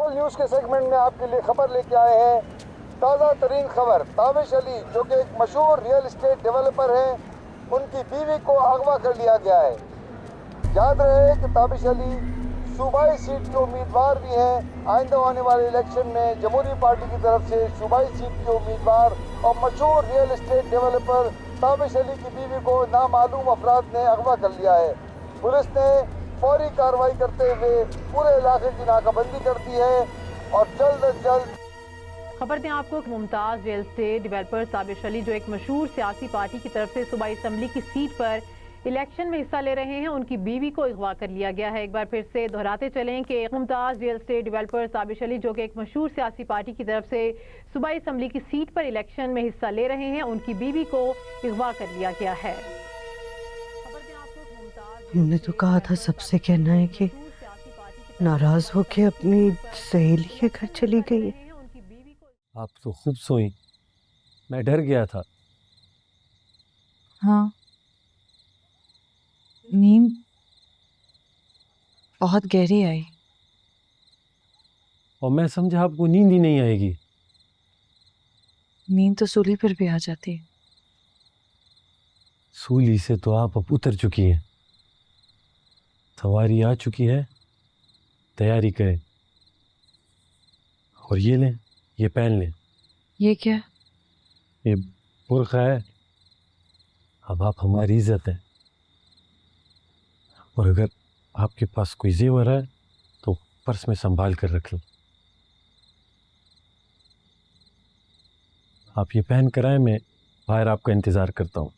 Local news के segment में आपके लिए खबर लेके आए हैं। ताज़ा तरीन खबर, ताबिश अली जो कि एक मशहूर रियल एस्टेट डेवलपर हैं, उनकी बीवी को अगवा कर लिया गया है। याद रहे कि ताबिश अली सूबाई सीट के उम्मीदवार भी हैं। आइंदा होने वाले इलेक्शन में जमहूरी पार्टी की तरफ से सूबाई सीट के उम्मीदवार और मशहूर real estate developer Tabish Ali की बीवी को नामालूम अफराद ने अगवा कर लिया है। पुलिस ने फौरी कार्रवाई करते हुए पूरे इलाके की नाकाबंदी कर दी है और जल्द अज जल्द। खबर दें आपको, Mumtaz real estate developer Tabish Ali जो एक मशहूर सियासी पार्टी की तरफ से सूबाई असम्बली की सीट पर इलेक्शन में हिस्सा ले रहे हैं, उनकी बीवी को अगवा कर लिया गया है। एक बार फिर से दोहराते चलें कि Mumtaz real estate developer Tabish Ali जो कि एक मशहूर सियासी पार्टी की तरफ से सूबाई असम्बली की सीट पर इलेक्शन में हिस्सा ले रहे हैं, उनकी बीवी को अगवा कर लिया गया है। हमने तो कहा था सबसे कहना है कि नाराज होके अपनी सहेली के घर चली गई है। आप तो खूब सोई, मैं डर गया था। हाँ, नींद बहुत गहरी आई और मैं समझा आपको नींद ही नहीं आएगी। नींद तो सूली पर भी आ जाती है। सूली से तो आप अब उतर चुकी हैं, सवारी आ चुकी है, तैयारी करें और ये लें, ये पहन लें। ये क्या? ये बुर्का है। अब आप हमारी इज्जत है और अगर आपके पास कोई जेवर है तो पर्स में संभाल कर रख लो। आप ये पहन कर आए, मैं बाहर आपका इंतज़ार करता हूँ।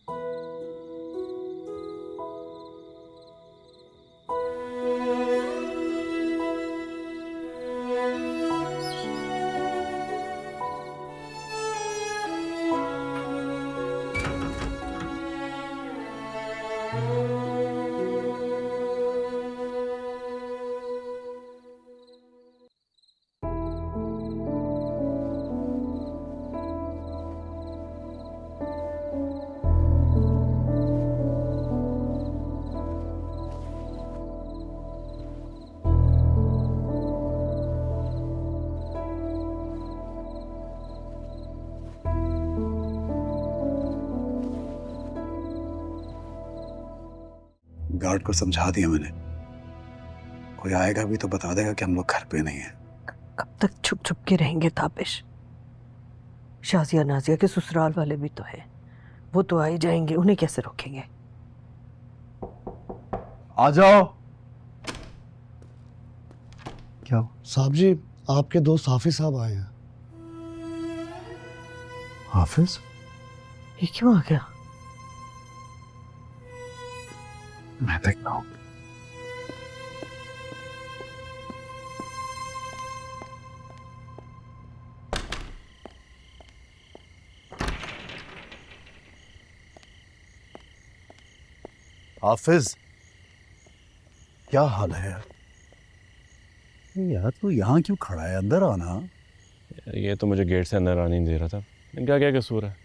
गार्ड को समझा दिया मैंने, कोई आएगा भी तो बता देगा कि हम लोग घर पे नहीं हैं। कब तक छुप छुप के रहेंगे ताबिश? शाजिया नाजिया के ससुराल वाले भी तो हैं, वो तो आ ही जाएंगे, उन्हें कैसे रोकेंगे? आ जाओ। क्या साहब जी, आपके दोस्त हाफिज साहब आए हैं। हाफिज? ये क्यों आ गया? मैं देखता हूँ। हाफिज, क्या हाल है यार? तू यहाँ क्यों खड़ा है? अंदर आना। ये तो मुझे गेट से अंदर आने नहीं दे रहा था। इनका क्या कसूर है?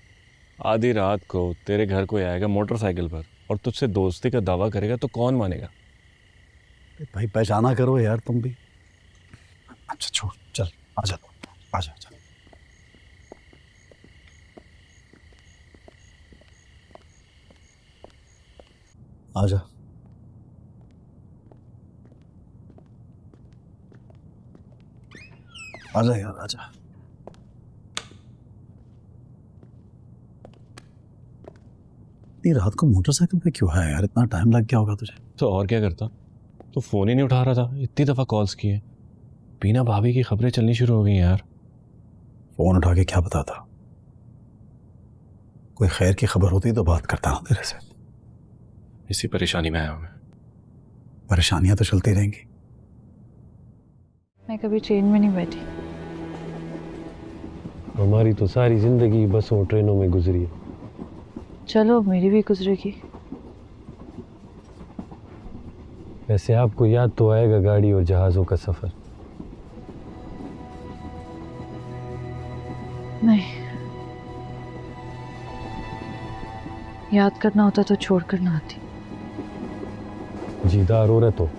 आधी रात को तेरे घर कोई आएगा मोटरसाइकिल पर और तुझसे दोस्ती का दावा करेगा तो कौन मानेगा? भाई पहचाना करो यार तुम भी। अच्छा छोड़, चल आजा, आजा चल। आजा। आजा यार आजा। इतनी रात को मोटरसाइकिल पे क्यों है यार? इतना टाइम लग गया होगा तुझे। तो और क्या करता? तो फ़ोन ही नहीं उठा रहा था। इतनी दफ़ा कॉल्स किए, बीना भाभी की खबरें चलनी शुरू हो गई यार। फ़ोन उठा के क्या बताता? कोई खैर की खबर होती तो बात करता ना तेरे से। इसी परेशानी में आया हूँ मैं। परेशानियां तो चलती रहेंगी। मैं कभी ट्रेन में नहीं बैठी। हमारी तो सारी ज़िंदगी बसों ट्रेनों में गुजरी है। चलो मेरी भी गुजरेगी। वैसे आपको याद तो आएगा गाड़ी और जहाज़ों का सफ़र। नहीं, याद करना होता तो छोड़ कर ना आती। जीदार औरत हो,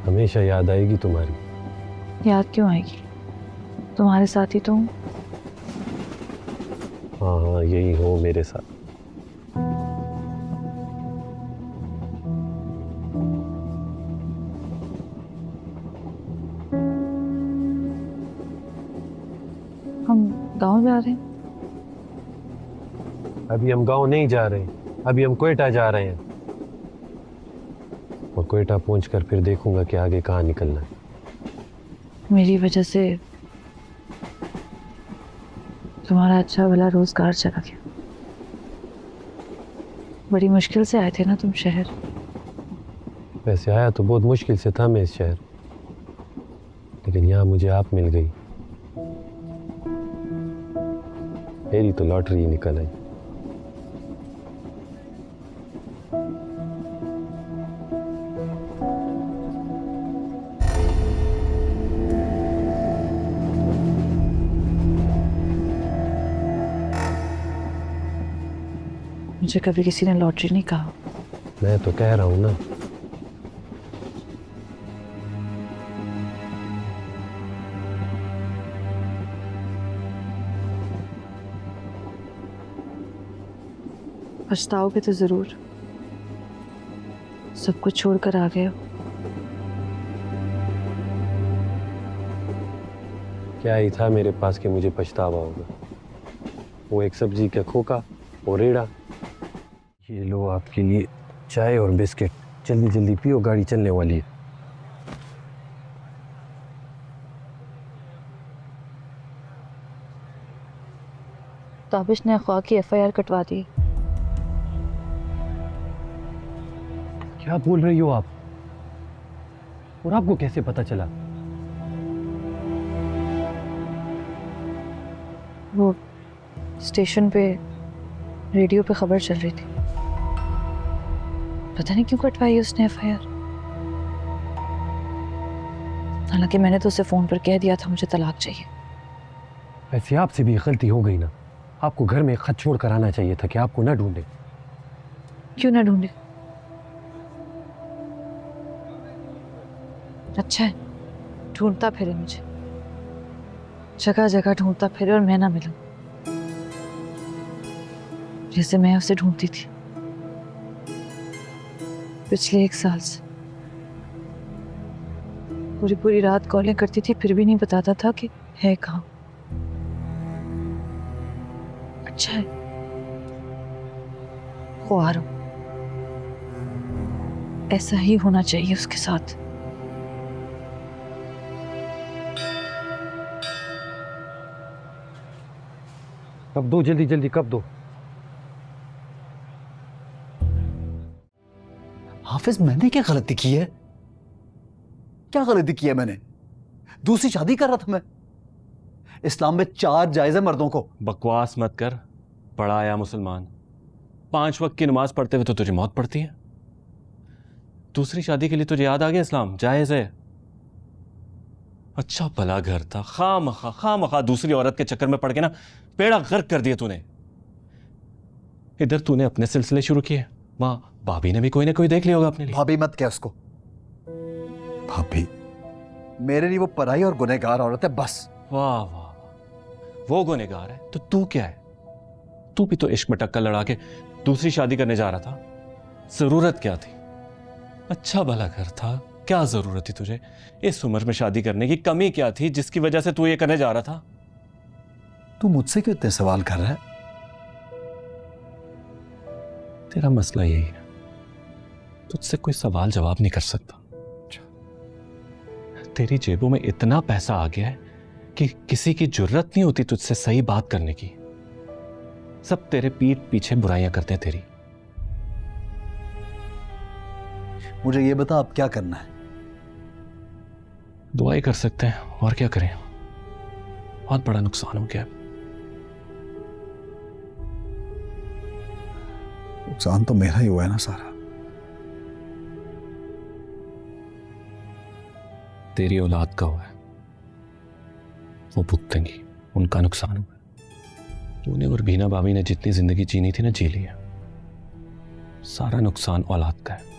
हमेशा याद आएगी तुम्हारी। याद क्यों आएगी? तुम्हारे साथ ही तो हूँ। हाँ हाँ, यही हो मेरे साथ। हम गांव जा रहे हैं। अभी हम गांव नहीं जा रहे, अभी हम क्वेटा जा रहे हैं। और क्वेटा पहुंचकर फिर देखूंगा कि आगे कहाँ निकलना है। मेरी वजह से तुम्हारा अच्छा भला रोजगार चला गया। बड़ी मुश्किल से आए थे ना तुम शहर। वैसे आया तो बहुत मुश्किल से था मैं इस शहर, लेकिन यहाँ मुझे आप मिल गई। मेरी तो लॉटरी ही निकल आई। मुझे कभी किसी ने लॉटरी नहीं कहा। मैं तो कह रहा हूँ ना। पछताओगे तो जरूर। सब कुछ छोड़कर आ गए हो। क्या ही था मेरे पास कि मुझे पछतावा होगा। वो एक सब्जी का खोखा और रेड़ा। ये लो आपके लिए चाय और बिस्किट, जल्दी जल्दी पियो, गाड़ी चलने वाली है। ताबिश ने अखवा की FIR कटवा दी। क्या बोल रही हो आप? और आपको कैसे पता चला? वो स्टेशन पे रेडियो पे खबर चल रही थी। पता नहीं क्यों कटवाई उसने FIR। हालांकि मैंने तो उसे फोन पर कह दिया था मुझे तलाक चाहिए। वैसे आपसे भी गलती हो गई ना। आपको घर में खत छोड़ कर आना चाहिए था कि आपको ना ढूंढे। क्यों ना ढूंढे? अच्छा है, ढूंढता फिरे मुझे, जगह जगह ढूंढता फिरे और मैं ना मिलूं, जैसे मैं उसे ढूंढती थी पिछले 1 साल से। पूरी पूरी रात कॉलें करती थी फिर भी नहीं बताता था कि है कहाँ। अच्छा है, ख्वार हूं। ऐसा ही होना चाहिए उसके साथ। कब दो, जल्दी जल्दी कब दो। हाफिज, मैंने क्या गलती की है? क्या गलती की है मैंने? दूसरी शादी कर रहा था मैं। इस्लाम में 4 जायज है मर्दों को। बकवास मत कर, बड़ा आया मुसलमान। 5 वक्त की नमाज पढ़ते हुए तो तुझे मौत पड़ती है। दूसरी शादी के लिए तुझे याद आ गया इस्लाम जायज है। अच्छा भला घर था, खामखा दूसरी औरत के चक्कर में पड़ के ना बेड़ा गर्क कर दिया तूने। इधर तूने अपने सिलसिले शुरू किए, वहां भाभी ने भी कोई ना कोई देख लिया होगा अपने लिए। भाभी मत क्या उसको। भाभी मेरे लिए वो पराई और गुनहगार औरत है बस। वाह वाह वाह, वो गुनहगार है तो तू क्या है? तू भी तो इश्क में टक्कर लड़ा के दूसरी शादी करने जा रहा था। जरूरत क्या थी? अच्छा भला घर था, क्या जरूरत थी तुझे इस उम्र में शादी करने की? कमी क्या थी जिसकी वजह से तू ये करने जा रहा था? तू मुझसे क्यों इतने सवाल कर रहा है? तेरा मसला यही है, तुझसे कोई सवाल जवाब नहीं कर सकता। तेरी जेबों में इतना पैसा आ गया है कि किसी की जरूरत नहीं होती तुझसे सही बात करने की। सब तेरे पीठ पीछे बुराइयां करते हैं तेरी। मुझे ये बता अब क्या करना है? दुआ ही कर सकते हैं, और क्या करें? बहुत बड़ा नुकसान हो गया। नुकसान तो मेरा ही हुआ है ना सारा। तेरी औलाद का हुआ है, वो भुगतेंगी, उनका नुकसान हुआ है। तूने और बीना भाभी ने जितनी जिंदगी जीनी थी ना, जी लिया। सारा नुकसान औलाद का है।